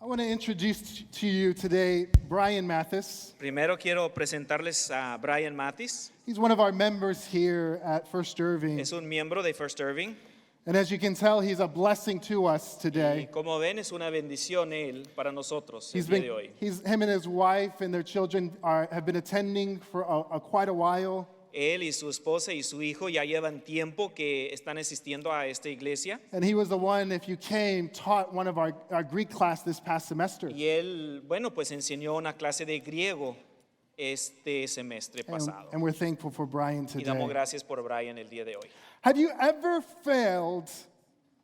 I want to introduce to you today Brian Mathis. Primero quiero presentarles a Brian Mathis. He's one of our members here at First Irving. Es un miembro de First Irving. And as you can tell, he's a blessing to us Y today. como ven, es una bendición él para nosotros el He's día been, de hoy. him and his wife and their children have been attending for quite a while. Él y su esposa y su hijo ya llevan tiempo que están asistiendo a esta iglesia. And he was the one, if you came, taught one of our Greek class this past semester. Y él, bueno, pues enseñó una clase de griego este semestre pasado. And we're thankful for Brian Y damos today. gracias por Brian el día de hoy. Have you ever failed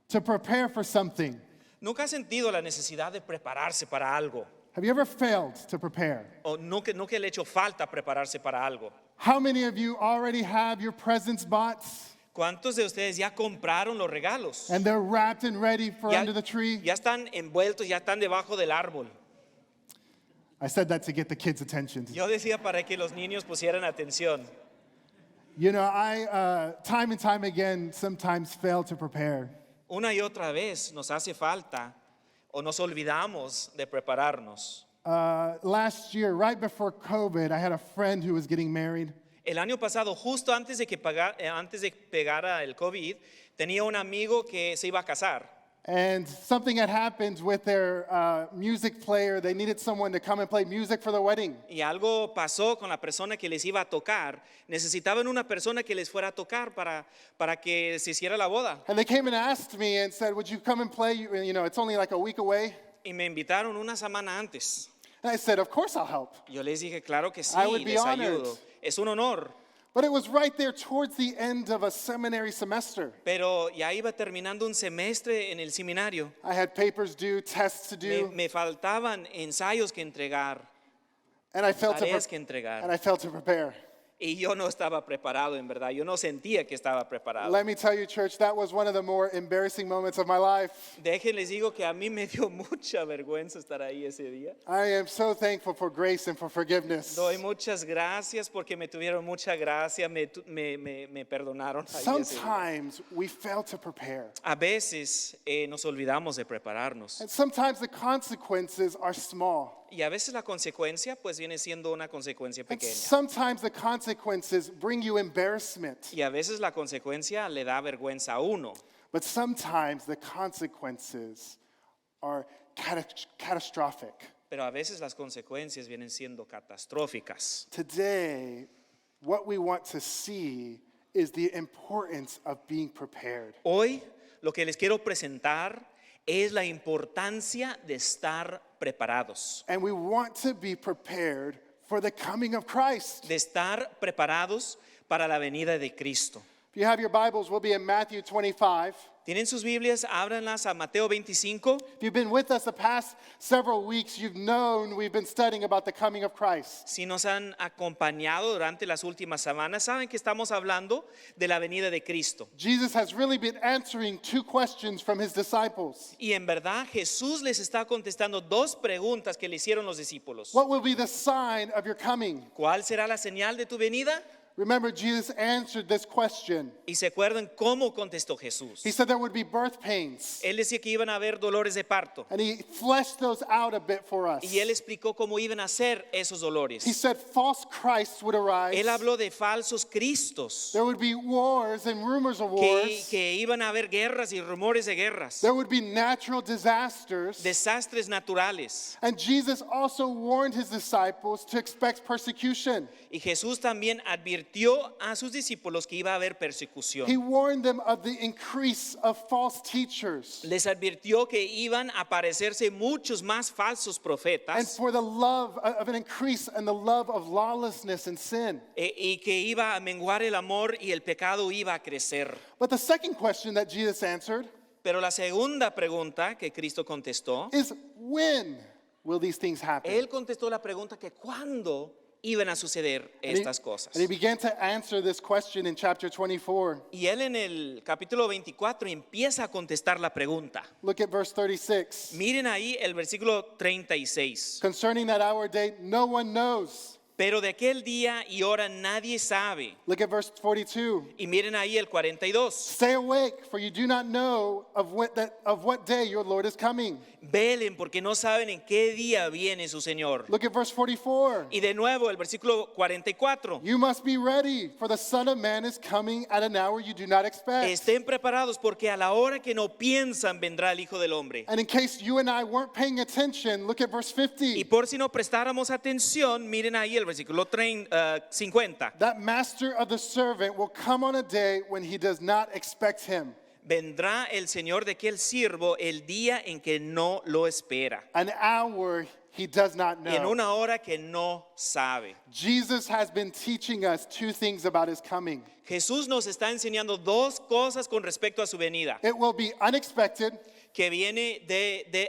to prepare for something? ¿Nunca has sentido la necesidad de prepararse para algo? Have you ever failed to prepare? ¿O nunca le ha hecho falta prepararse para algo? How many of you already have your presents bought ¿Cuántos de ustedes ya compraron los regalos? and they're wrapped and ready for Ya, under the tree? ya están envueltos, ya están debajo del árbol. I said that to get the kids' attention. Yo decía para que los niños pusieran atención. You know, I time and time again sometimes fail to prepare. Una y otra vez nos hace falta o nos olvidamos de prepararnos. Last year, right before COVID, I had a friend who was getting married. El año pasado, justo antes de pegara el COVID, tenía un amigo que se iba a casar. And something had happened with their music player. They needed someone to come and play music for the wedding. Y algo pasó con la persona que les iba a tocar. Necesitaban una persona que les fuera a tocar para que se hiciera la boda. And they came and asked me and said, would you come and play? You know, it's only like a week away. Y me invitaron una semana antes. And I said, of course I'll help. Yo les dije, claro que sí, I would be les honored. ayudo. Es un honor. But it was right there towards the end of a seminary semester. Pero ya iba terminando un semestre en el seminario. I had papers due, tests to do, Me faltaban ensayos que entregar, and I failed tareas que entregar. to prepare. Y yo no estaba preparado, en verdad. Yo no sentía que estaba preparado. Let me tell you, church, that was one of the more embarrassing moments of my life. Déjenles digo que a mí me dio mucha vergüenza estar ahí ese día. I am so thankful for grace and for forgiveness. Doy muchas gracias porque me tuvieron mucha gracia, me perdonaron ahí ese día. Sometimes we fail to prepare. A veces nos olvidamos de prepararnos. And sometimes the consequences are small. Y a veces la consecuencia pues viene siendo una consecuencia And pequeña. sometimes the consequences bring you embarrassment. Y a veces la consecuencia le da vergüenza a uno. But sometimes the consequences are catastrophic. Pero a veces las consecuencias vienen siendo catastróficas. Today, what we want to see is the importance of being prepared. Hoy lo que les quiero presentar es la importancia de estar preparados. And we want to be prepared for the coming of Christ. De estar preparados para la venida de Cristo. If you have your Bibles, we'll be in Matthew 25. ¿Tienen sus Biblias? Ábranlas a Mateo 25. If you've been with us the past several weeks, you've known we've been studying about the coming of Christ. Si nos han acompañado durante las últimas semanas, saben que estamos hablando de la venida de Cristo. Jesus has really been answering two questions from his disciples. Y en verdad Jesús les está contestando dos preguntas que le hicieron los discípulos. What will be the sign of your coming? ¿Cuál será la señal de tu venida? Remember, Jesus answered this question. Y se acuerdan cómo contestó Jesús. He said there would be birth pains. Él decía que iban a haber dolores de parto. And he fleshed those out a bit for us. Y él explicó cómo iban a ser esos dolores. He said false Christs would arise. Él habló de falsos cristos. There would be wars and rumors of wars. Que iban a haber guerras y rumores de guerras. There would be natural disasters. Desastres naturales. And Jesus also warned his disciples to expect persecution. Y Jesús también advirtió a sus discípulos que iba a haber persecución. He warned them of the increase of false teachers. Les advirtió que iban a aparecerse muchos más falsos And profetas for the love of an increase and the love of lawlessness and sin. y que iba a menguar el amor y el pecado iba a crecer. But the second question that Jesus answered Pero la segunda pregunta que Cristo contestó, is when will these things happen? él contestó la pregunta que ¿cuándo iban a suceder estas cosas? And he began to answer this question in chapter 24. Y él en el capítulo 24 empieza a contestar la pregunta. Look at verse 36. Miren ahí el versículo 36. Concerning that hour date, no one knows. Pero de aquel día y hora nadie sabe. Look at verse 42. Y miren ahí el 42. Stay awake, for you do not know of what day your Lord is coming. Velen porque no saben en qué día viene su Señor. Look at verse 44. Y de nuevo el versículo 44. You must be ready, for the Son of Man is coming at an hour you do not expect. Estén preparados porque a la hora que no piensan vendrá el Hijo del Hombre. And in case you and I weren't paying attention, look at verse Y 50. por si no prestáramos atención, miren ahí el versículo 50. That master of the servant will come on a day when he does not expect him. Vendrá el Señor de aquel siervo el día en que no lo espera. An hour he does not Y en know. una hora que no sabe. Jesus has been teaching us two things about his coming. Jesús nos está enseñando dos cosas con respecto a su venida. It will be unexpected Que viene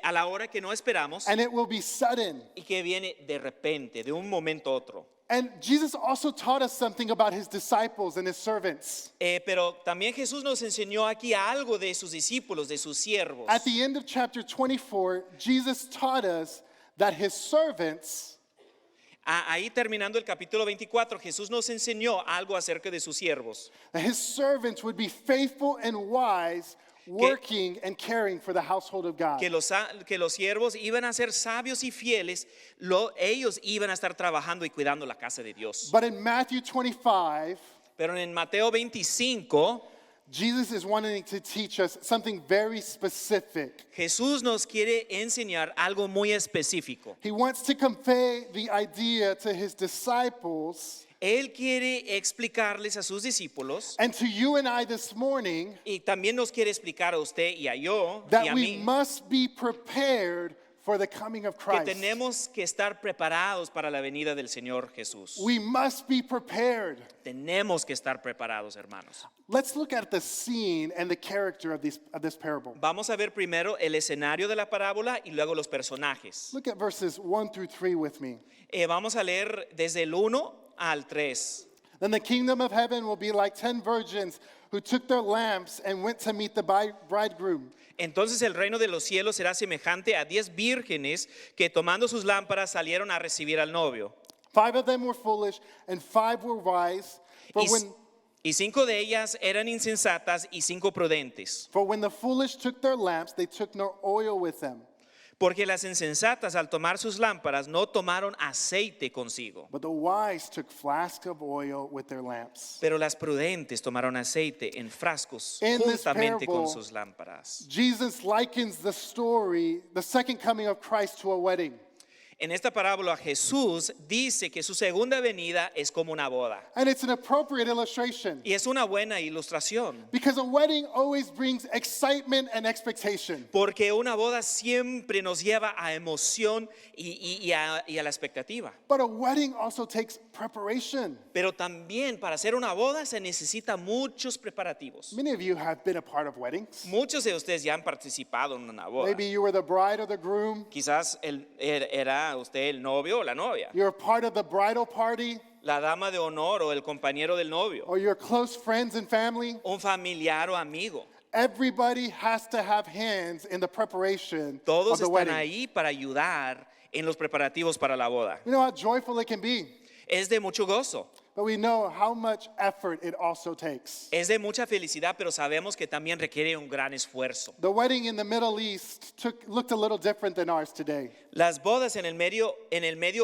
a la hora que no esperamos and it will be sudden. y que viene de repente, de un momento a otro. And Jesus also taught us something about his disciples and his servants. Pero también Jesús nos enseñó aquí algo de sus discípulos, de sus siervos. At the end of chapter 24, Jesus taught us that his servants Ahí terminando el capítulo 24, Jesús nos enseñó algo acerca de sus siervos. would be faithful and wise, working and caring for the household of God. Que los siervos iban a ser sabios y fieles, ellos iban a estar trabajando y cuidando la casa de Dios. But in Matthew 25, Pero en Mateo 25, Jesus is wanting to teach us something very specific. Jesús nos quiere enseñar algo muy específico. He wants to convey the idea to his disciples Él quiere explicarles a sus discípulos and to you and I this morning y también nos quiere explicar a usted y a yo y that a we mí must be prepared for the coming of que Christ. tenemos que estar preparados para la venida del Señor Jesús. We must be prepared. Tenemos que estar preparados, hermanos. Let's look at the scene and the character of this parable. Vamos a ver primero el escenario de la parábola y luego los personajes. Look at verses 1 through 3 with me. Vamos a leer desde el 1 al 3. Then the kingdom of heaven will be like 10 virgins who took their lamps and went to meet the bridegroom. Entonces el reino de los cielos será semejante a 10 vírgenes que tomando sus lámparas salieron a recibir al novio. 5 of them were foolish and 5 were wise. Y 5 de ellas eran insensatas y 5 prudentes. For when the foolish took their lamps, they took no oil with them. Porque las insensatas al tomar sus lámparas no tomaron aceite consigo. But the wise took flasks of oil with their lamps. Pero las prudentes tomaron aceite en frascos In this juntamente con parable, sus lámparas. Jesus likens the story, the second coming of Christ, to a wedding. En esta parábola Jesús dice que su segunda venida es como una boda. And it's an appropriate illustration Y es una buena ilustración. because a wedding always brings excitement and expectation. Porque una boda siempre nos lleva a emoción y a la expectativa. But a wedding also takes preparation. Pero también para hacer una boda se necesita muchos preparativos. Many of you have been a part of weddings. Muchos de ustedes ya han participado en una boda. Maybe you were the bride or the groom. Quizás era usted el novio o la novia, You're part of the bridal party, la dama de honor o el compañero del novio, or your close friends and family. un familiar o amigo. Everybody has to have hands in the preparation Todos of the están wedding. ahí para ayudar en los preparativos para la boda. You know how joyful it can be, Es de mucho gozo, but we know how much effort it also takes. es de mucha felicidad, pero sabemos que también requiere un gran esfuerzo. The wedding in the Middle East looked a little different than ours today. Las bodas en el Medio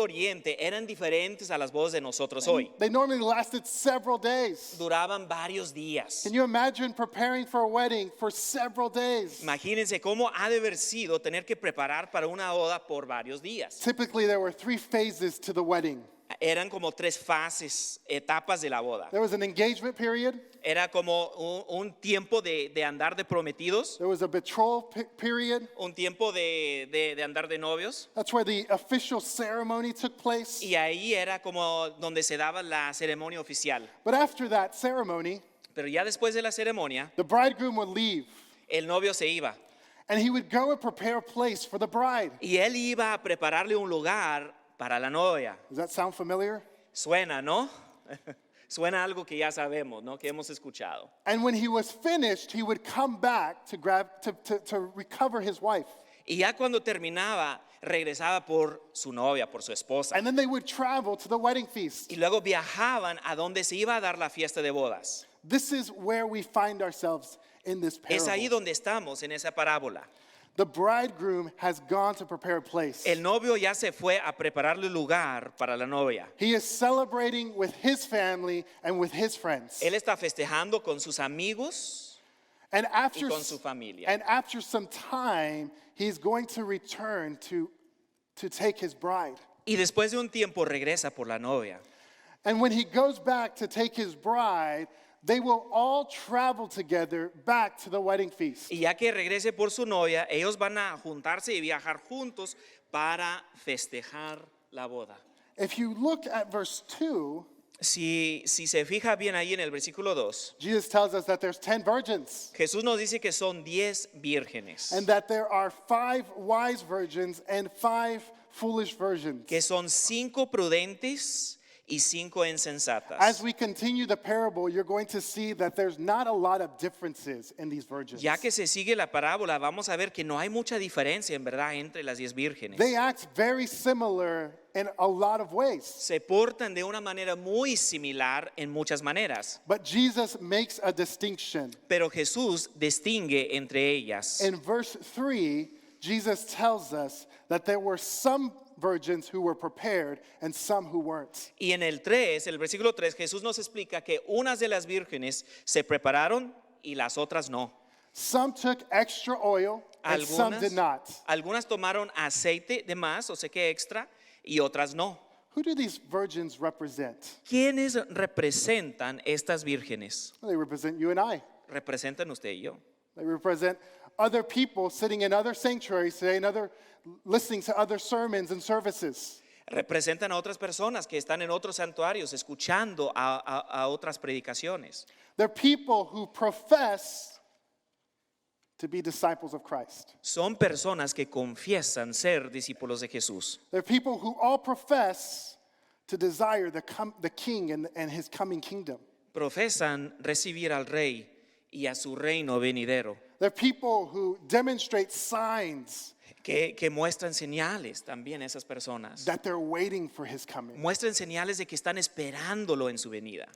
Oriente eran diferentes a las bodas de nosotros hoy. They normally lasted several days. Duraban varios días. Can you imagine preparing for a wedding for several days? Imagínense cómo ha de haber sido tener que preparar para una boda por varios días. Typically, there were 3 phases to the wedding. Eran como 3 fases, etapas de la boda. There was an engagement period, Era como un tiempo de andar de prometidos, there was a betrothal period. un tiempo de andar de novios. That's where the official ceremony took place. Y ahí era como donde se daba la ceremonia oficial. But after that ceremony, Pero ya después de la ceremonia, the bridegroom would leave el novio se iba. and he would go and prepare a place for the bride. Y él iba a prepararle un lugar para la novia. Does that sound familiar? Suena, ¿no? Suena algo que ya sabemos, ¿no? Que hemos escuchado. And when he was finished, he would come back to recover his wife. Y ya cuando terminaba, regresaba por su novia, por su esposa. And then they would travel to the wedding feast. Y luego viajaban a donde se iba a dar la fiesta de bodas. This is where we find ourselves in this Es ahí parable. donde estamos en esa parábola. The bridegroom has gone to prepare a place. El novio ya se fue a prepararle lugar para la novia. He is celebrating with his family and with his friends. Él está festejando con sus amigos And after, y con su familia. and after some time, he's going to return to take his bride. Y después de un tiempo regresa por la novia. And when he goes back to take his bride, they will all travel together back to the wedding feast. Y ya que regrese por su novia, ellos van a juntarse y viajar juntos para festejar la boda. If you look at verse 2, Si se fija bien ahí en el versículo 2, Jesus tells us that there's 10 virgins Jesús nos dice que son 10 vírgenes, and that there are 5 wise virgins and 5 foolish virgins. que son 5 prudentes y 5 insensatas. As we continue the parable, you're going to see that there's not a lot of differences in these virgins. Ya que se sigue la parábola, vamos a ver que no hay mucha diferencia en verdad entre las 10 vírgenes. They act very similar in a lot of ways. Se portan de una manera muy similar en muchas maneras, But Jesus makes a distinction. pero Jesús distingue entre ellas. In verse 3, Jesus tells us that there were some virgins who were prepared and some who weren't. Y en el versículo 3, Jesús nos explica que unas de las vírgenes se prepararon y las otras no. Some took extra oil and some did not. Algunas tomaron aceite de más, o sea que extra, y otras no. Who do these virgins represent? ¿Quiénes representan estas vírgenes? Well, they represent you and I. Representan usted y yo. They represent other people sitting in other sanctuaries today and listening to other sermons and services. Representan a otras personas que están en otros santuarios escuchando a otras predicaciones. They're people who profess to be disciples of Christ. Son personas que confiesan ser discípulos de Jesús. They're people who all profess to desire the king and his coming kingdom. Profesan recibir al rey y a su reino venidero. They're people who demonstrate signs Que muestran señales también esas personas. that they're waiting for his coming. Muestran señales de que están esperándolo en su venida.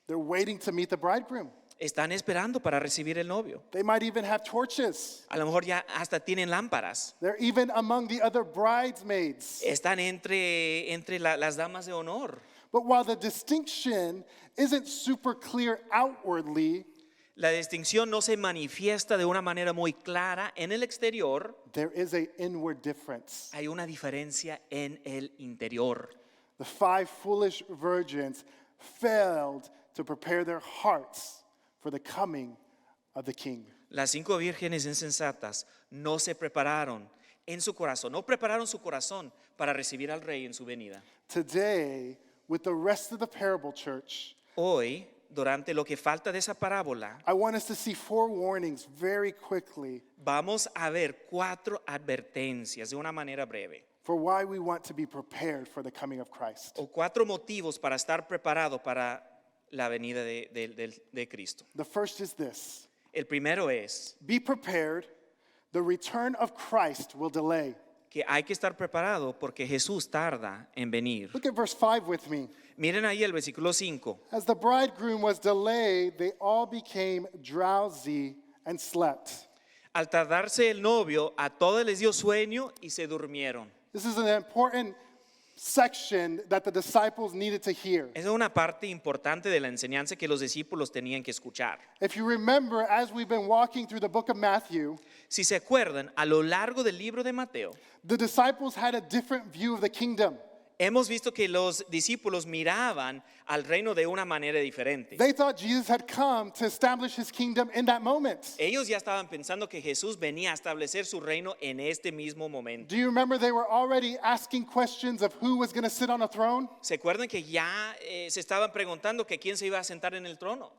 They're waiting to meet the bridegroom. Están esperando para recibir el novio. They might even have torches. A lo mejor ya hasta tienen lámparas. They're even among the other bridesmaids. Están entre las damas de honor. But while the distinction isn't super clear outwardly, La distinción no se manifiesta de una manera muy clara en el exterior. there is an inward difference. Hay una diferencia en el interior. The 5 foolish virgins failed to prepare their hearts for the coming of the king. Las 5 vírgenes insensatas no se prepararon en su corazón, no prepararon su corazón para recibir al rey en su venida. Today, with the rest of the parable, church, Hoy, durante lo que falta de esa parábola, I want us to see 4 warnings very quickly vamos a ver 4 advertencias de una manera breve, for why we want to be prepared for the coming of Christ. o 4 motivos para estar preparado para la venida de Cristo. The first is this: El primero es be prepared, the return of Christ will delay. que hay que estar preparado porque Jesús tarda en venir. Look at verse 5 with me. Miren ahí el versículo 5. As the bridegroom was delayed, they all became drowsy and slept. Al tardarse el novio, a todos les dio sueño y se durmieron. This is an important section that the disciples needed to hear. Esa es una parte importante de la enseñanza que los discípulos tenían que escuchar. If you remember, as we've been walking through the book of Matthew, Si se acuerdan, a lo largo del libro de Mateo, the disciples had a different view of the kingdom. hemos visto que los discípulos miraban al reino de una manera diferente. They thought Jesus had come to establish his kingdom in that moment. Ellos ya estaban pensando que Jesús venía a establecer su reino en este mismo momento. Do you remember they were already asking questions of who was going to sit on a throne? ¿Se acuerdan que ya se estaban preguntando que quién se iba a sentar en el trono?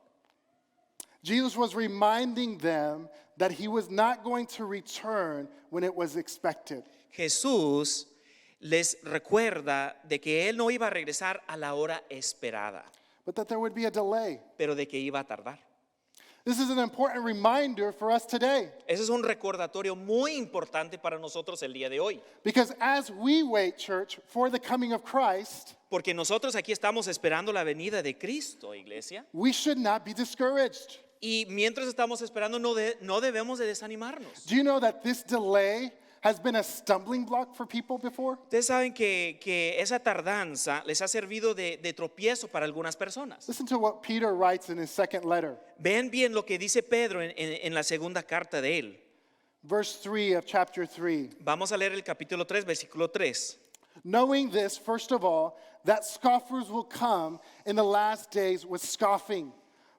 Jesus was reminding them that he was not going to return when it was expected. Jesús les recuerda de que él no iba a regresar a la hora esperada, But that there would be a delay. pero de que iba a tardar. This is an important reminder for us today. Ese es un recordatorio muy importante para nosotros el día de hoy, Because as we wait, church, for the coming of Christ, porque nosotros aquí estamos esperando la venida de Cristo, iglesia. we should not be discouraged. Y mientras estamos esperando, no debemos de desanimarnos. Do you know that this delay has been a stumbling block for people before? Ustedes saben que esa tardanza les ha servido de tropiezo para algunas personas. Listen to what Peter writes in his second letter, Ven bien lo que dice Pedro en la segunda carta de él. verse 3 of chapter 3. Vamos a leer el capítulo 3, versículo 3. Knowing this, first of all, that scoffers will come in the last days with scoffing,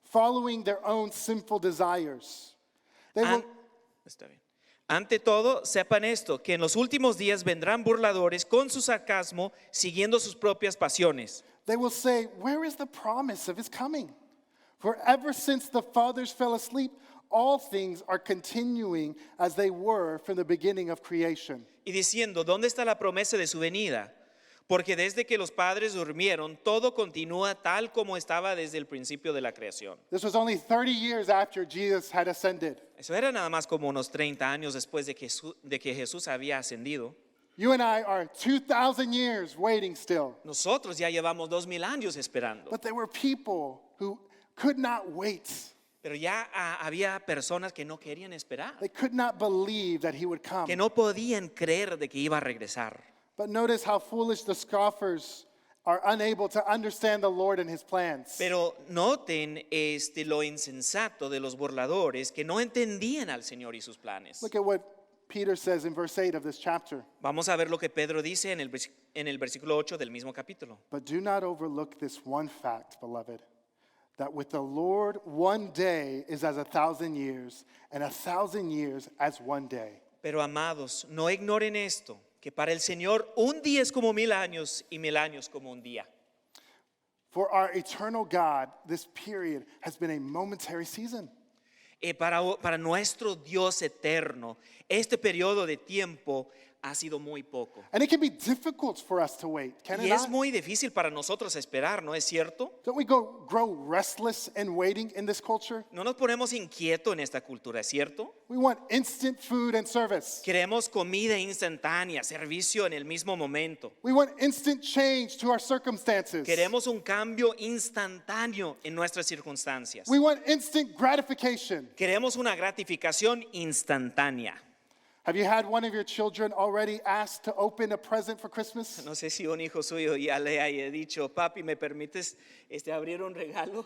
following their own sinful desires. They will, Está bien. Ante todo, sepan esto, que en los últimos días vendrán burladores con su sarcasmo, siguiendo sus propias pasiones. they will say, where is the promise of his coming? For ever since the fathers fell asleep, all things are continuing as they were from the beginning of creation. Y diciendo, ¿dónde está la promesa de su venida? Porque desde que los padres durmieron, todo continúa tal como estaba desde el principio de la creación. This was only 30 years after Jesus had ascended. Eso era nada más como unos 30 años después de que Jesús había ascendido. You and I are 2,000 years waiting still. Nosotros ya llevamos 2000 años esperando. But there were people who could not wait. Pero ya había personas que no querían esperar, They could not believe that he would come. que no podían creer de que iba a regresar. But notice how foolish the scoffers are, unable to understand the Lord and his plans. Pero noten lo insensato de los burladores que no entendían al Señor y sus planes. Look at what Peter says in verse 8 of this chapter. Vamos a ver lo que Pedro dice en el versículo 8 del mismo capítulo. But do not overlook this one fact, beloved, that with the Lord 1 day is as 1,000 years, and 1,000 years as 1 day. Pero amados, no ignoren esto, que para el Señor un día es como 1000 años y 1000 años como un día. For our eternal God, this period has been a momentary season. Para nuestro Dios eterno, este periodo de tiempo ha sido muy poco. And it can be difficult for us to wait, can it Y es not? muy difícil para nosotros esperar, ¿no es cierto? Don't we grow restless in waiting in this culture? No nos ponemos inquietos en esta cultura, ¿es cierto? We want instant food and service. Queremos comida instantánea, servicio en el mismo momento. We want instant change to our circumstances. Queremos un cambio instantáneo en nuestras circunstancias. We want instant gratification. Queremos una gratificación instantánea. Have you had one of your children already asked to open a present for Christmas? No sé si un hijo suyo ya le haya dicho, papi, ¿me permites abrir un regalo?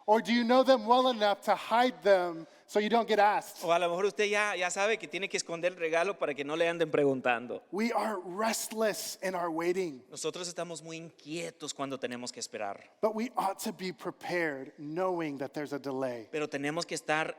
Or do you know them well enough to hide them so you don't get asked? O a lo mejor usted ya sabe que tiene que esconder el regalo para que no le anden preguntando. We are restless in our waiting, Nosotros estamos muy inquietos cuando tenemos que esperar, but we ought to be prepared knowing that there's a delay. pero tenemos que estar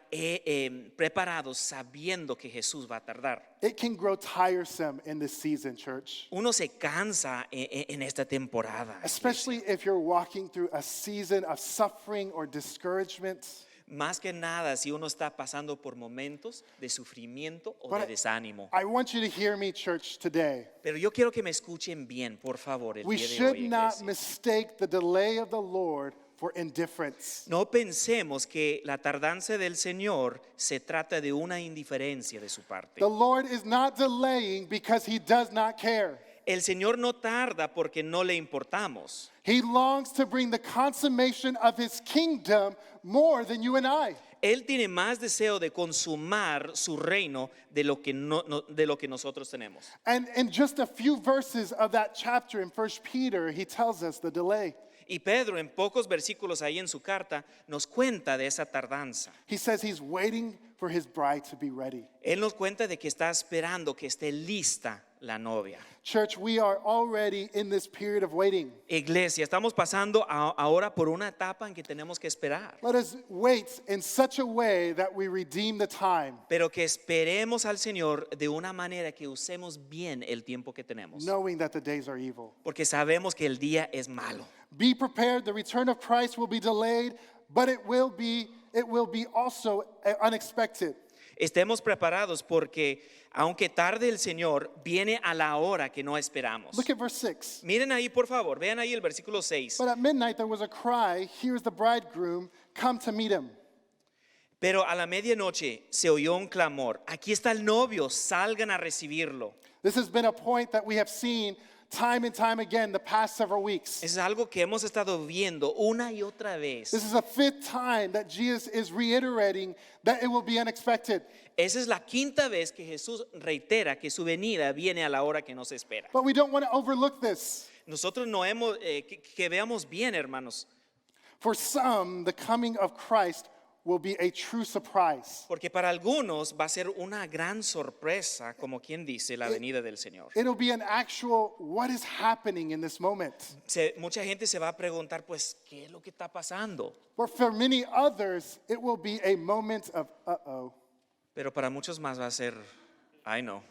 preparados sabiendo que Jesús va a tardar. It can grow tiresome in this season, church, Uno se cansa en esta temporada, especially if you're walking through a season of suffering or discouragement. más que nada si uno está pasando por momentos de sufrimiento o But de desánimo. I want you to hear me, church, today. Pero yo quiero que me escuchen bien, por favor, el We día de should hoy, not iglesia. mistake the delay of the Lord for indifference. No pensemos que la tardanza del Señor se trata de una indiferencia de su parte. The Lord is not delaying because he does not care. El Señor no tarda porque no le importamos. He longs to bring the consummation of his kingdom more than you and I. Él tiene más deseo de consumar su reino de lo que, de lo que nosotros tenemos. And in just a few verses of that chapter in 1 Peter, he tells us the delay. Y Pedro, en pocos versículos ahí en su carta, nos cuenta de esa tardanza. He says he's waiting for his bride to be ready. Él nos cuenta de que está esperando que esté lista la novia. Church, we are already in this period of waiting. Iglesia, estamos pasando ahora por una etapa en que tenemos que esperar. Let us wait in such a way that we redeem the time, Pero que esperemos al Señor de una manera que usemos bien el tiempo que tenemos. knowing that the days are evil. Porque sabemos que el día es malo. Be prepared, the return of Christ will be delayed, but it will be also unexpected. Estemos preparados porque aunque tarde el Señor, viene a la hora que no esperamos. Look at verse 6. Miren ahí, por favor, vean ahí el versículo 6. But at midnight there was a cry, here's the bridegroom, come to meet him. Pero a la medianoche se oyó un clamor. Aquí está el novio, salgan a recibirlo. This has been a point that we have seen time and time again the past several weeks. Es algo que hemos estado viendo una y otra vez. This is the fifth time that Jesus is reiterating that it will be unexpected. Esa es la quinta vez que Jesús reitera que su venida viene a la hora que no se espera. But we don't want to overlook this. Nosotros no hemos, que veamos bien, hermanos, For some, the coming of Christ will be a true surprise. porque para algunos va a ser una gran sorpresa, como quien dice, la venida del Señor. It'll be an actual, what is happening in this moment? Mucha gente se va a preguntar, pues, ¿qué es lo que está pasando? But for many others, it will be a moment of, uh-oh. Pero para muchos más va a ser, ay no,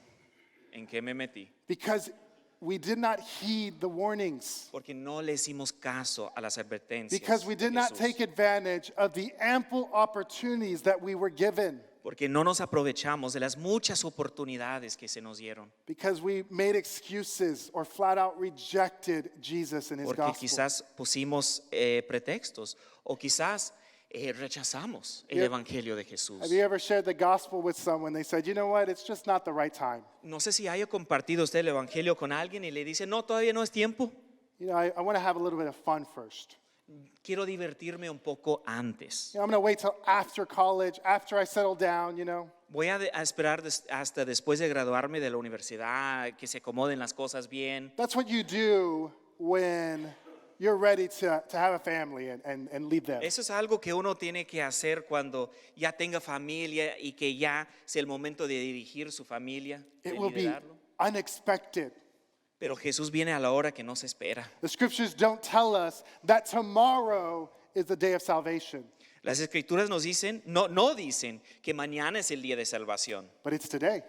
¿en qué me metí? Because we did not heed the warnings. Porque no le hicimos caso a las advertencias. Because we did de not Jesús. take advantage of the ample opportunities that we were given. Porque no nos aprovechamos de las muchas oportunidades que se nos dieron. Because we made excuses or flat out rejected Jesus and his Porque gospel. quizás pusimos pretextos o quizás rechazamos el Yeah. evangelio de Jesús. Have you ever shared the gospel with someone? They said, you know what, it's just not the right time. No sé si haya compartido usted el evangelio con alguien y le dice, no, todavía no es tiempo. You know, I want to have a little bit of fun first. Quiero divertirme un poco antes. You know, I'm going to wait till after college, after I settle down, you know. Voy a esperar hasta después de graduarme de la universidad, que se acomoden las cosas bien. That's what you do when you're ready to have a family and leave them. Eso es algo que uno tiene que hacer cuando ya tenga familia y que ya sea el momento de dirigir su familia, de It will be liderarlo. unexpected. Pero Jesús viene a la hora que no se espera. The scriptures don't tell us that tomorrow is the day of salvation, Las escrituras nos dicen, no dicen que mañana es el día de salvación. but it's today.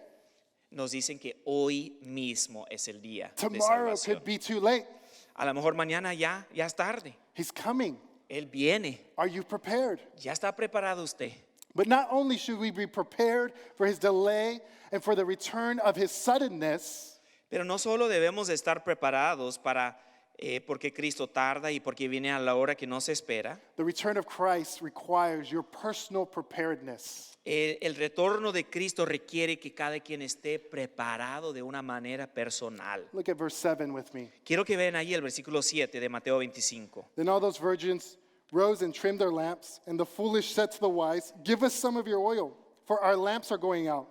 Nos dicen que hoy mismo es el día de Tomorrow salvación. could be too late. A lo mejor mañana ya es tarde. He's coming. Él viene. Are you prepared? Ya está preparado usted. But not only should we be prepared for his delay and for the return of his suddenness, Pero no solo debemos de estar preparados porque Cristo tarda y porque viene a la hora que no se espera. the return of Christ requires your personal preparedness. El retorno de Cristo requiere que cada quien esté preparado de una manera personal. Look at verse 7 with me. Quiero que vean ahí el versículo 7 de Mateo 25. Then all those virgins rose and trimmed their lamps, and the foolish said to the wise, give us some of your oil, for our lamps are going out.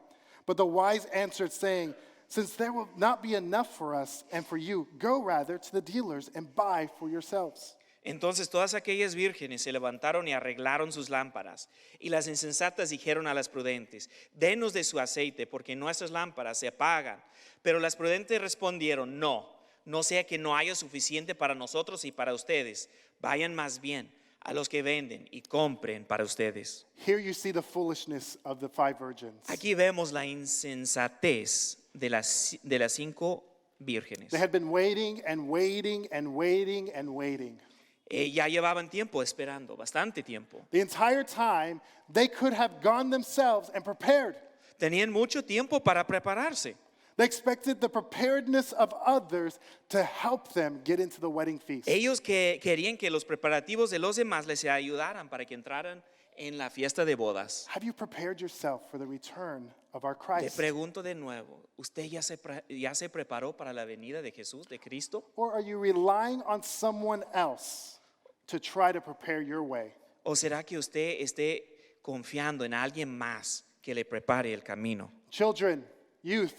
But the wise answered, saying, since there will not be enough for us and for you, go rather to the dealers and buy for yourselves. Entonces todas aquellas vírgenes se levantaron y arreglaron sus lámparas. Y las insensatas dijeron a las prudentes, denos de su aceite, porque nuestras lámparas se apagan. Pero las prudentes respondieron, no sea que no haya suficiente para nosotros y para ustedes. Vayan más bien a los que venden y compren para ustedes. Here you see the foolishness of the five virgins. Aquí vemos la insensatez de las 5 vírgenes. They had been waiting and waiting and waiting and waiting. Ya llevaban tiempo esperando, bastante tiempo. The entire time, they could have gone themselves and prepared. Tenían mucho tiempo para prepararse. They expected the preparedness of others to help them get into the wedding feast. Ellos querían que los preparativos de los demás les ayudaran para que entraran en la fiesta de bodas. Have you prepared yourself for the return of our Te Christ? pregunto de nuevo, ¿usted ya se preparó para la venida de Jesús, de Cristo? Or are you relying on someone else to try to prepare your way? ¿O será que usted esté confiando en alguien más que le prepare el camino? Children, youth,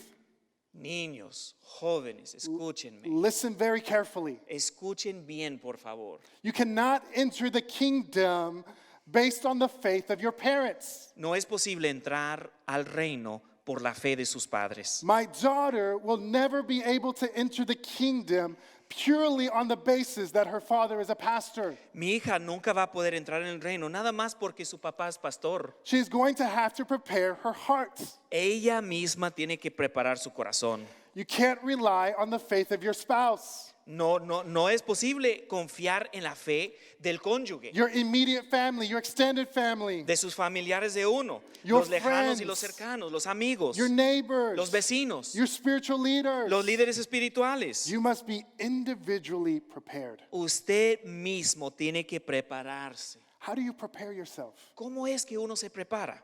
Niños, jóvenes, escúchenme. listen very carefully. Escuchen bien, por favor. You cannot enter the kingdom based on the faith of your parents. No es posible entrar al reino por la fe de sus padres. My daughter will never be able to enter the kingdom purely on the basis that her father is a pastor. Mi hija nunca va a poder entrar en el reino, nada más porque su papá es pastor. She's going to have to prepare her heart. Ella misma tiene que preparar su corazón. You can't rely on the faith of your spouse, No es posible confiar en la fe del cónyuge, your immediate family, your extended family, de sus familiares de uno, Your los lejanos y friends, los cercanos, los amigos, your neighbors, los vecinos, your spiritual leaders. los líderes espirituales. You must be individually prepared. Usted mismo tiene que prepararse. How do you prepare yourself? ¿Cómo es que uno se prepara?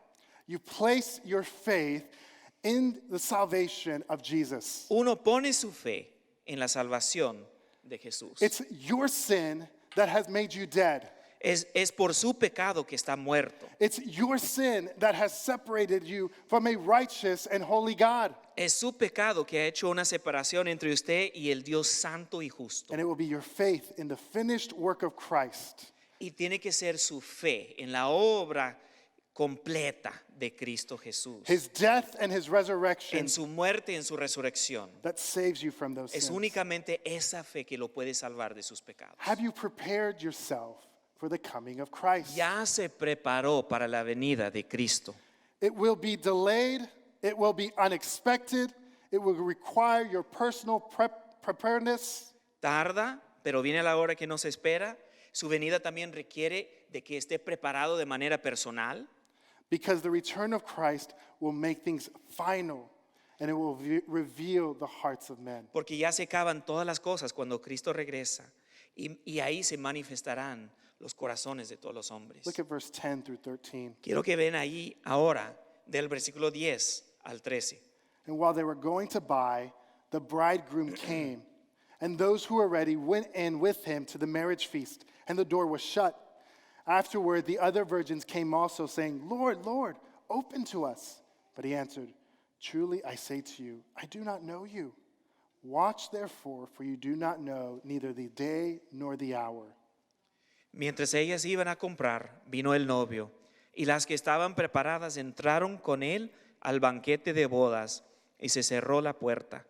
You place your faith in the salvation of Jesus. Uno pone su fe en la salvación de Jesús. It's your sin that has made you dead. Es por su pecado que está muerto. It's your sin that has separated you from a righteous and holy God. Es su pecado que ha hecho una separación entre usted y el Dios santo y justo. And it will be your faith in the finished work of Christ Y tiene que ser su fe en la obra completa de Cristo Jesús. his death and his resurrection En su muerte y en su resurrección. that saves you from those Es sins. únicamente esa fe que lo puede salvar de sus pecados. Have you prepared yourself for the coming of Christ? Ya se preparó para la venida de Cristo. It will be delayed, it will be unexpected, it will require your personal preparedness. Tarda, pero viene la hora que no se espera. Su venida también requiere de que esté preparado de manera personal. Because the return of Christ will make things final and it will reveal the hearts of men. Porque ya se acaban todas las cosas cuando Cristo regresa. Y ahí se manifestarán los corazones de todos los hombres. Look at verse 10 through 13. Quiero que ven ahí ahora del versículo 10 al 13. And while they were going to buy, the bridegroom came, and those who were ready went in with him to the marriage feast, and the door was shut. Afterward, the other virgins came also, saying, Lord, Lord, open to us. But he answered, Truly I say to you, I do not know you. Watch therefore, for you do not know neither the day nor the hour. Mientras ellas iban a comprar, vino el novio, y las que estaban preparadas entraron con él al banquete de bodas, y se cerró la puerta.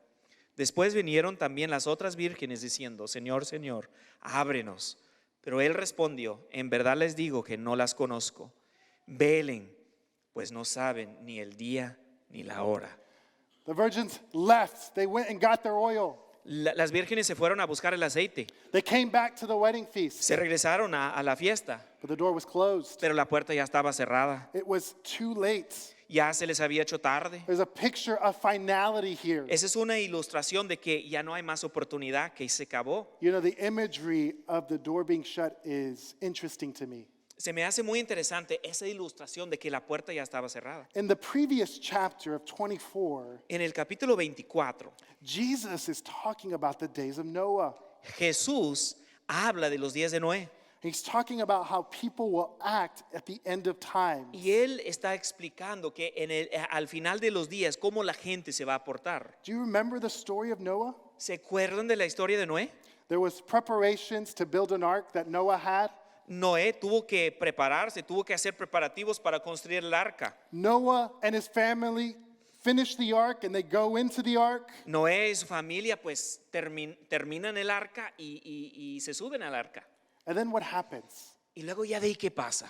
Después vinieron también las otras vírgenes diciendo, Señor, Señor, ábrenos. Pero él respondió, en verdad les digo que no las conozco. Velen, pues no saben ni el día ni la hora. The virgins left. They went and got their oil. Las vírgenes se fueron a buscar el aceite. They came back to the wedding feast, Se regresaron a la fiesta, but the door was closed. pero la puerta ya estaba cerrada. It was too late. Ya se les había hecho tarde. There's a picture of finality here. Esa es una ilustración de que ya no hay más oportunidad, que se acabó. You know, the imagery of the door being shut is interesting to me. Se me hace muy interesante esa ilustración de que la puerta ya estaba cerrada. In the previous chapter of 24, En el capítulo 24, Jesus is talking about the days of Noah. Jesús habla de los días de Noé. He's talking about how people will act at the end of time. Y él está explicando que al final de los días, cómo la gente se va a portar. Do you remember the story of Noah? ¿Se acuerdan de la historia de Noé? There was preparations to build an ark that Noah had. Noé tuvo que prepararse, tuvo que hacer preparativos para construir el arca. Noah and his family finish the ark and they go into the ark. Noé y su familia pues terminan el arca y se suben al arca. And then what happens? Y luego ya de ahí, ¿qué pasa?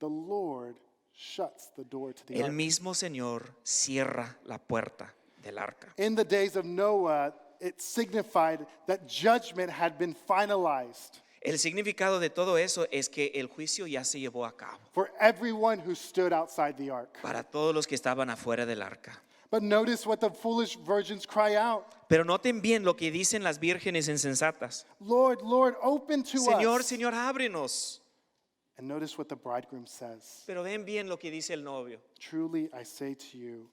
The Lord shuts the door to the El ark. mismo Señor cierra la puerta del arca. In the days of Noah, it signified that judgment had been finalized El significado de todo eso es que el juicio ya se llevó a cabo for everyone who stood outside the ark. para todos los que estaban afuera del arca. But notice what the foolish virgins cry out. Pero noten bien lo que dicen las vírgenes insensatas. Lord, Lord, open to Señor, us. Señor, ábrenos. And notice what the bridegroom says. Pero ven bien lo que dice el novio. Truly I say to you,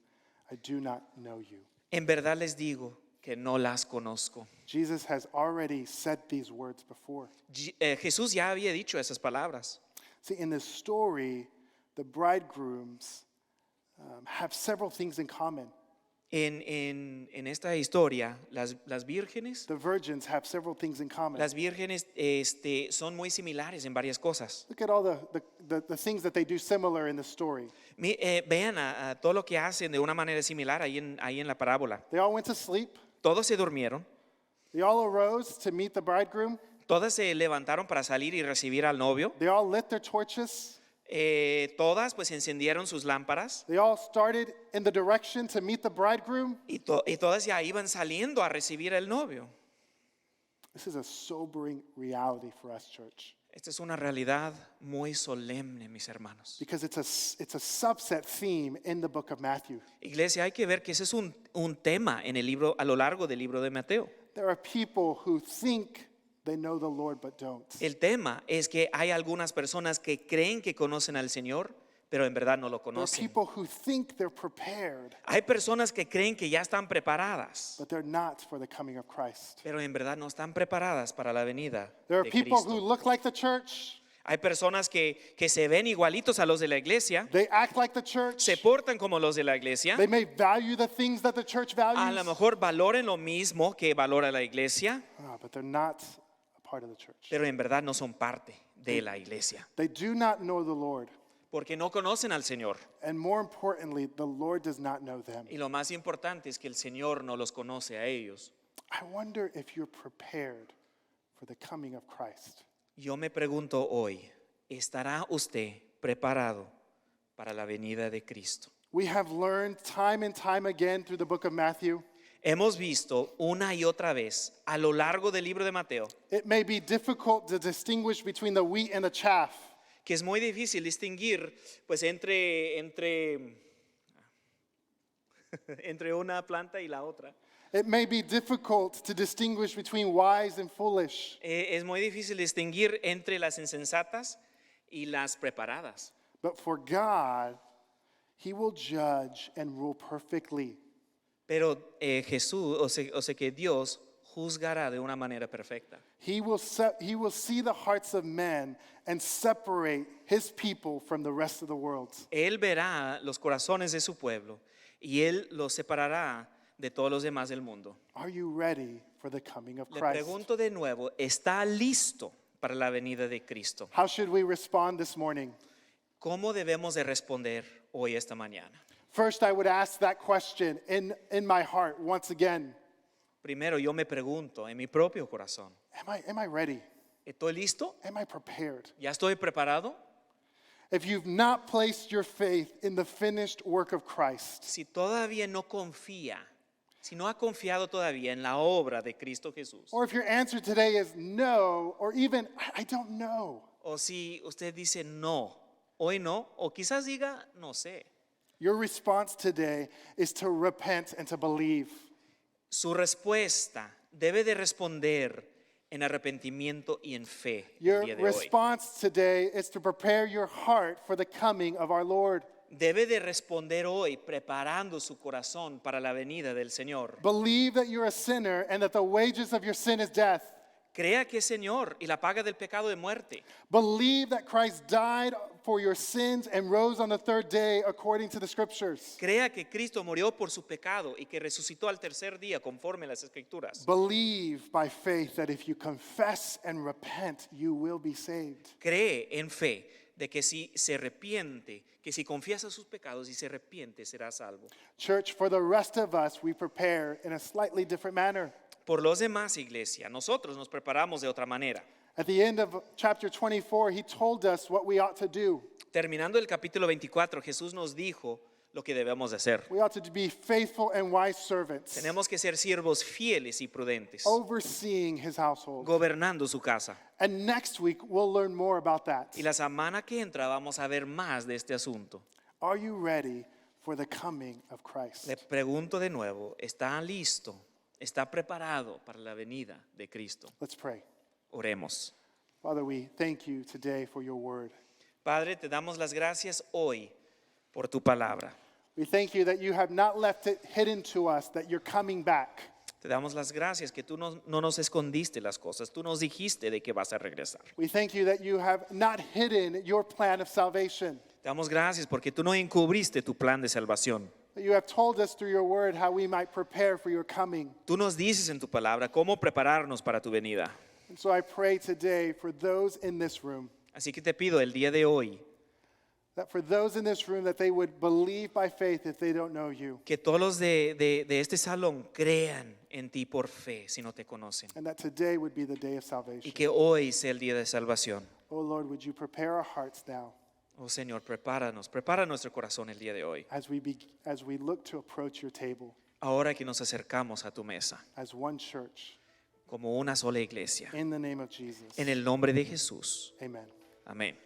I do not know you. En verdad les digo que no las conozco. Jesus has already said these words before. Jesús ya había dicho esas palabras. See, in this story, the bridegrooms have several things in common. En esta historia, las vírgenes, The virgins have several things in common. las vírgenes son muy similares en varias cosas. Look at all the things that they do similar in the story. Vean a todo lo que hacen de una manera similar ahí en la parábola. They all went to sleep. Todos se durmieron, They all arose to meet the bridegroom. todas se levantaron para salir y recibir al novio. They all lit their torches. Todas pues encendieron sus lámparas They all started in the direction to meet the bridegroom. y todas ya iban saliendo a recibir al novio. This is a sobering reality for us, church, Esta es una realidad muy solemne, mis hermanos. because it's a subset theme in the book of Matthew. Iglesia, hay que ver que ese es un tema en el libro, a lo largo del libro de Mateo. There are people who think they know the Lord but don't. El tema es que hay algunas personas que creen que conocen al Señor, pero en verdad no lo There are conocen. people who think they're prepared, Hay personas que creen que ya están preparadas, but they're not for the coming of Christ. pero en verdad no están preparadas para la venida There are de people who Cristo. look like the church, Hay personas que se ven igualitos a los de la iglesia, they act like the church, se portan como los de la iglesia, they may value the things that the church a lo values, mejor valoren lo mismo que valora la iglesia, but they're not a part of the church. pero en verdad no son parte de la iglesia, They do not know the Lord, porque no conocen al Señor. and more importantly, the Lord does not know them. Y lo más importante es que el Señor no los conoce a ellos. I wonder if you're prepared for the coming of Christ. Yo me pregunto hoy, ¿estará usted preparado para la venida de Cristo? We have learned time and time again through the book of Matthew. Hemos visto una y otra vez a lo largo del libro de Mateo It may be difficult to distinguish between the wheat and the chaff. que es muy difícil distinguir pues entre una planta y la otra. It may be difficult to distinguish between wise and foolish. Es muy difícil distinguir entre las insensatas y las preparadas. But for God, He will judge and rule perfectly. Pero Jesús, o sea que Dios juzgará de una manera perfecta. He will see the hearts of men and separate His people from the rest of the world. Él verá los corazones de su pueblo y Él los separará de todos los demás del mundo. Are you ready for the coming of Le Christ? pregunto de nuevo, ¿está listo para la venida de Cristo? How should we respond this morning? ¿Cómo debemos de responder hoy esta mañana? First, I would ask that question in my heart once again. Primero yo me pregunto en mi propio corazón, Am I ready? ¿estoy listo? Am I prepared? ¿Ya estoy preparado? If you've not placed your faith in the finished work of Christ, Si todavía no confía, si no ha confiado todavía en la obra de Cristo Jesús, or if your answer today is no, or even I don't know, o si usted dice no, hoy no, o quizás diga no sé, your response today is to repent and to believe. su respuesta debe de responder en arrepentimiento y en fe el Your día de hoy. response today is to prepare your heart for the coming of our Lord. Debe de responder hoy preparando su corazón para la venida del Señor. Believe that you're a sinner and that the wages of your sin is death. Crea que es Señor y la paga del pecado de muerte. Believe that Christ died for your sins and rose on the third day according to the scriptures. Crea que Cristo murió por su pecado y que resucitó al tercer día conforme a las Escrituras. Believe by faith that if you confess and repent, you will be saved. Cree en fe de que si se arrepiente, que si confiesa sus pecados y se arrepiente, será salvo. Church, for the rest of us, we prepare in a slightly different manner. Por los demás, iglesia, nosotros nos preparamos de otra manera. At the end of chapter 24, he told us what we ought to do. Terminando el capítulo 24, Jesús nos dijo lo que debemos de hacer. We ought to be faithful and wise servants, Tenemos que ser siervos fieles y prudentes, overseeing his household. gobernando su casa. And next week, we'll learn more about that. Y la semana que entra vamos a ver más de este asunto. Are you ready for the coming of Christ? Le pregunto de nuevo, ¿está listo? ¿Está preparado para la venida de Cristo? Let's pray. Oremos. Father, we thank you today for your word. Padre, te damos las gracias hoy por tu palabra. We thank you that you have not left it hidden to us, that you're coming back. Te damos las gracias que tú no nos escondiste las cosas, tú nos dijiste de que vas a regresar. We thank you that you have not hidden your plan of salvation. Te damos gracias porque tú no encubriste tu plan de salvación. That you have told us through your word how we might prepare for your coming. Tú nos dices en tu palabra cómo prepararnos para tu venida. And so I pray today for those in this room, Así que te pido el día de hoy that for those in this room, that they would believe by faith if they don't know you. que todos los de este salón crean en ti por fe si no te conocen. And that today would be the day of Y salvation. que hoy sea el día de salvación. Oh Lord, would you prepare our hearts now Oh Señor, prepara nuestro corazón el día de hoy. as we look to approach your table Ahora que nos acercamos a tu mesa as one church. como una sola iglesia. In the name of Jesus. En el nombre de Jesús. Amen. Amén.